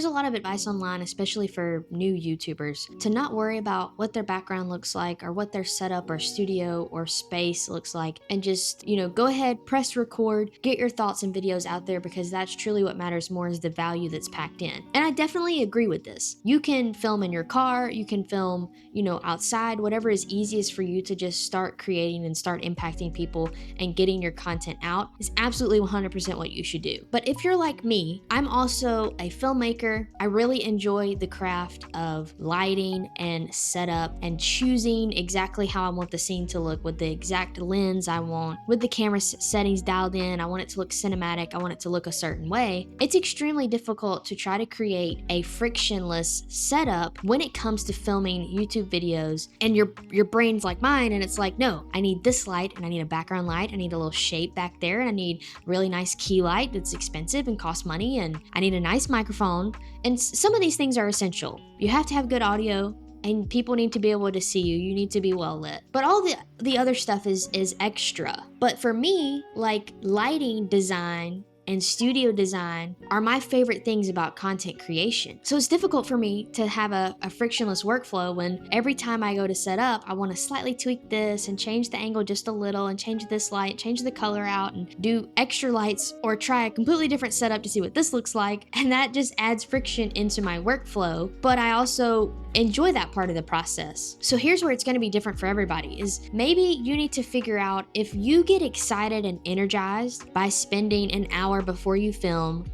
there's a lot of advice online, especially for new YouTubers, to not worry about what their background looks like or what their setup or studio or space looks like, and just, go ahead, press record, get your thoughts and videos out there, because that's truly what matters more, is the value that's packed in. And I definitely agree with this. You can film in your car, you can film, outside, whatever is easiest for you to just start creating and start impacting people and getting your content out is absolutely 100% what you should do. But if you're like me, I'm also a filmmaker. I really enjoy the craft of lighting and setup and choosing exactly how I want the scene to look, with the exact lens I want, with the camera settings dialed in. I want it to look cinematic. I want it to look a certain way. It's extremely difficult to try to create a frictionless setup when it comes to filming YouTube videos, and your brain's like mine, and it's like, no, I need this light, and I need a background light, I need a little shape back there, and I need really nice key light that's expensive and costs money, and I need a nice microphone. And some of these things are essential. You have to have good audio, and people need to be able to see you. You need to be well lit. But all the other stuff is extra. But for me, like, lighting design and studio design are my favorite things about content creation. So it's difficult for me to have a frictionless workflow when every time I go to set up, I want to slightly tweak this and change the angle just a little and change this light, change the color out and do extra lights, or try a completely different setup to see what this looks like. And that just adds friction into my workflow. But I also enjoy that part of the process. So here's where it's going to be different for everybody, is maybe you need to figure out if you get excited and energized by spending an hour before you film,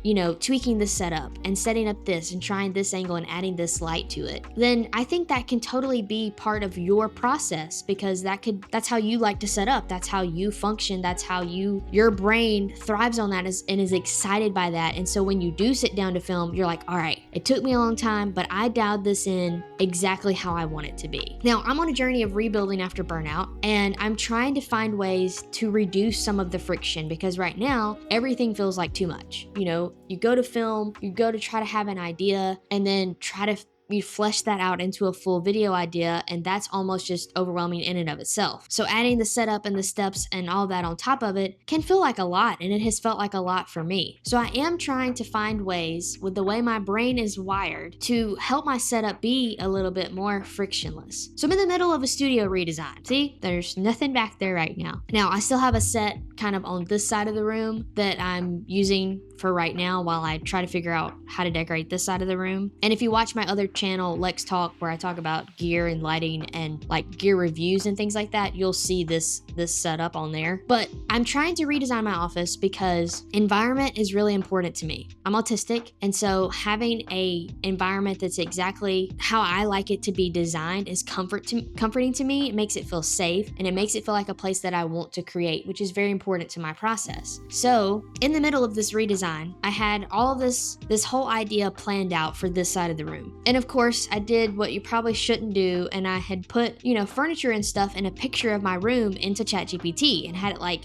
tweaking the setup and setting up this and trying this angle and adding this light to it, then I think that can totally be part of your process, because that's how you like to set up. That's how you function. That's how your brain thrives on that and is excited by that. And so when you do sit down to film, you're like, all right, it took me a long time, but I dialed this in exactly how I want it to be. Now, I'm on a journey of rebuilding after burnout, and I'm trying to find ways to reduce some of the friction, because right now everything feels like too much. You go to film, you go to try to have an idea, and then try to you flesh that out into a full video idea, and that's almost just overwhelming in and of itself. So adding the setup and the steps and all that on top of it can feel like a lot, and it has felt like a lot for me. So I am trying to find ways, with the way my brain is wired, to help my setup be a little bit more frictionless. So I'm in the middle of a studio redesign. See, there's nothing back there right now. Now, I still have a set kind of on this side of the room that I'm using for right now while I try to figure out how to decorate this side of the room. And if you watch my other channel, Lex Talk, where I talk about gear and lighting and like gear reviews and things like that, you'll see this setup on there. But I'm trying to redesign my office because environment is really important to me. I'm autistic, and so having a environment that's exactly how I like it to be designed is comforting to me. It makes it feel safe, and it makes it feel like a place that I want to create, which is very important to my process. So in the middle of this redesign, I had all of this whole idea planned out for this side of the room. And of course, I did what you probably shouldn't do, and I had put, furniture and stuff in a picture of my room into ChatGPT and had it like,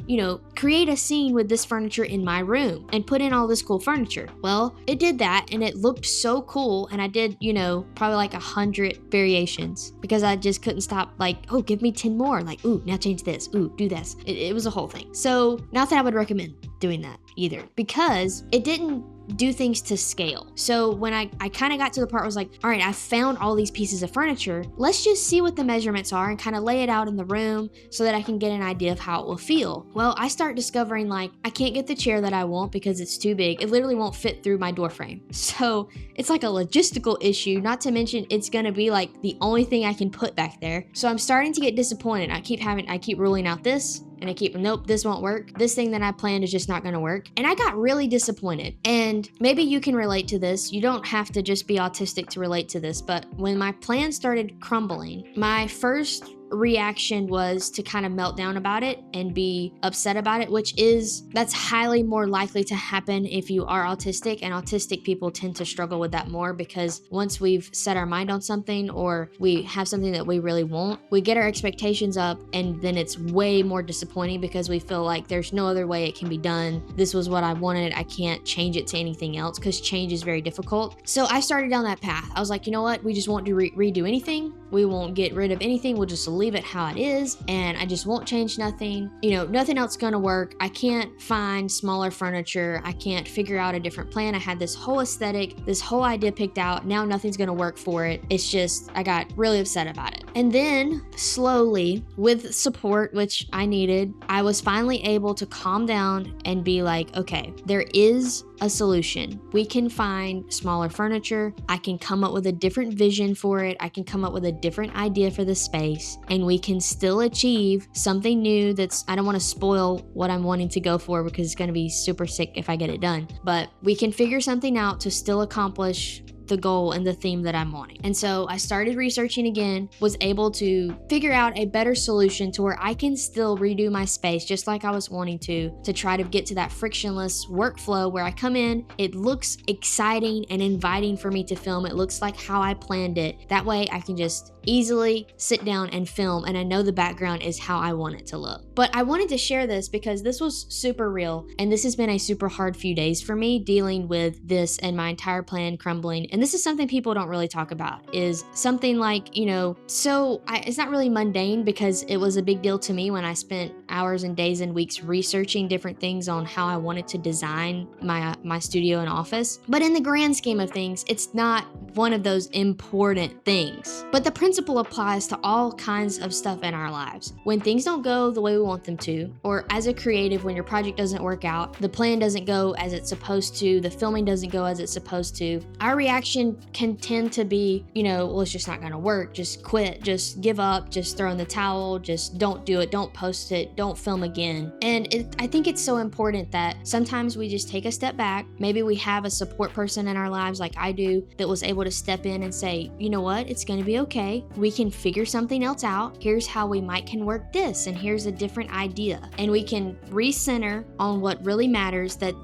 create a scene with this furniture in my room and put in all this cool furniture. Well, it did that, and it looked so cool, and I did, probably like 100 variations, because I just couldn't stop, like, oh, give me 10 more, like, ooh, now change this, ooh, do this. It was a whole thing. So not that I would recommend doing that either, because it didn't do things to scale. So when I kind of got to the part where I was like, all right, I found all these pieces of furniture. Let's just see what the measurements are and kind of lay it out in the room so that I can get an idea of how it will feel. Well, I start discovering, like, I can't get the chair that I want because it's too big. It literally won't fit through my door frame. So it's like a logistical issue, not to mention it's going to be like the only thing I can put back there. So I'm starting to get disappointed. I keep ruling out this, and nope, this won't work. This thing that I planned is just not gonna work. And I got really disappointed. And maybe you can relate to this. You don't have to just be autistic to relate to this, but when my plan started crumbling, my first reaction was to kind of melt down about it and be upset about it, that's highly more likely to happen if you are autistic, and autistic people tend to struggle with that more, because once we've set our mind on something, or we have something that we really want, we get our expectations up, and then it's way more disappointing because we feel like there's no other way it can be done. This was what I wanted. I can't change it to anything else, because change is very difficult. So I started down that path. I was like, you know what? We just won't redo anything. We won't get rid of anything. We'll just leave it how it is and I just won't change nothing. Nothing else gonna work. I can't find smaller furniture. I can't figure out a different plan. I had this whole aesthetic, this whole idea picked out. Now nothing's gonna work for it. It's just, I got really upset about it. And then slowly, with support, which I needed, I was finally able to calm down and be like, okay, there is a solution. We can find smaller furniture. I can come up with a different vision for it. I can come up with a different idea for the space, and we can still achieve something new that's, I don't want to spoil what I'm wanting to go for because it's going to be super sick if I get it done, but we can figure something out to still accomplish the goal and the theme that I'm wanting. And so I started researching again, was able to figure out a better solution to where I can still redo my space just like I was wanting to try to get to that frictionless workflow where I come in, it looks exciting and inviting for me to film. It looks like how I planned it. That way I can just easily sit down and film, and I know the background is how I want it to look. But I wanted to share this because this was super real, and this has been a super hard few days for me dealing with this and my entire plan crumbling. And this is something people don't really talk about, is something like, it's not really mundane because it was a big deal to me when I spent hours and days and weeks researching different things on how I wanted to design my studio and office. But in the grand scheme of things, it's not one of those important things. But the principle applies to all kinds of stuff in our lives. When things don't go the way we want them to, or as a creative, when your project doesn't work out, the plan doesn't go as it's supposed to, the filming doesn't go as it's supposed to, our reaction can tend to be, well, it's just not gonna work, just quit, just give up, just throw in the towel, just don't do it, don't post it, don't film again. And I think it's so important that sometimes we just take a step back. Maybe we have a support person in our lives like I do that was able to step in and say, you know what, it's gonna be okay. We can figure something else out. Here's how we can work this, and here's a different idea. And we can recenter on what really matters, that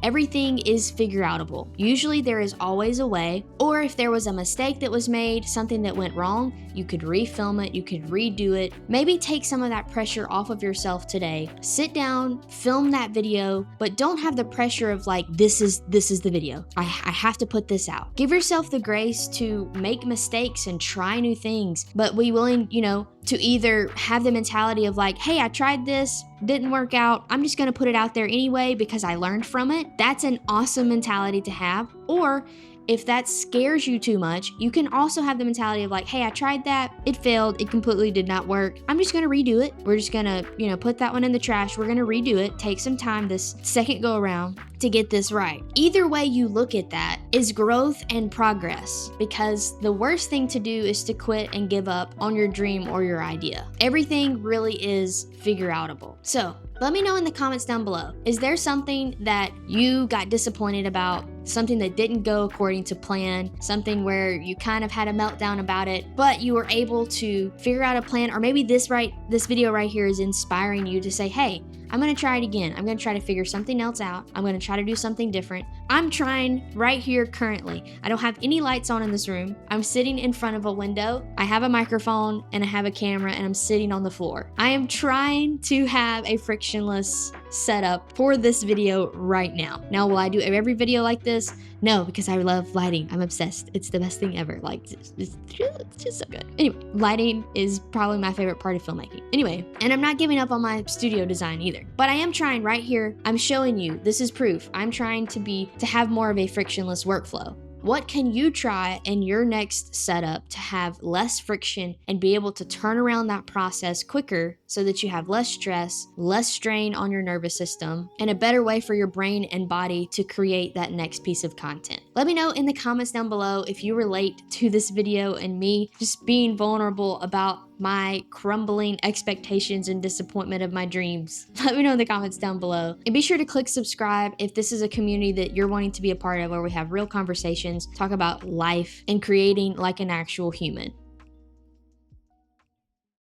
everything is figure outable. Usually there is always a way, or if there was a mistake that was made, something that went wrong, you could refilm it, you could redo it. Maybe take some of that pressure off of yourself today. Sit down, film that video, but don't have the pressure of like, this is the video. I have to put this out. Give yourself the grace to make mistakes and try new things, but be willing, to either have the mentality of like, hey, I tried this, didn't work out, I'm just gonna put it out there anyway because I learned from it. That's an awesome mentality to have. Or if that scares you too much, you can also have the mentality of like, hey, I tried that, it failed, it completely did not work. I'm just gonna redo it. We're just gonna, put that one in the trash. We're gonna redo it, take some time this second go around to get this right. Either way you look at that is growth and progress, because the worst thing to do is to quit and give up on your dream or your idea. Everything really is figure outable. So let me know in the comments down below, is there something that you got disappointed about, something that didn't go according to plan, something where you kind of had a meltdown about it, but you were able to figure out a plan, or maybe this video right here is inspiring you to say, hey, I'm gonna try it again. I'm gonna try to figure something else out. I'm gonna try to do something different. I'm trying right here currently. I don't have any lights on in this room. I'm sitting in front of a window. I have a microphone and I have a camera and I'm sitting on the floor. I am trying to have a frictionless setup for this video right now. Now, will I do every video like this? No, because I love lighting. I'm obsessed. It's the best thing ever. Like, it's just so good. Anyway, lighting is probably my favorite part of filmmaking. Anyway, and I'm not giving up on my studio design either. But I am trying right here. I'm showing you. This is proof. I'm trying to have more of a frictionless workflow. What can you try in your next setup to have less friction and be able to turn around that process quicker so that you have less stress, less strain on your nervous system, and a better way for your brain and body to create that next piece of content? Let me know in the comments down below if you relate to this video and me just being vulnerable about my crumbling expectations and disappointment of my dreams. Let me know in the comments down below. And be sure to click subscribe if this is a community that you're wanting to be a part of, where we have real conversations, talk about life, and creating like an actual human.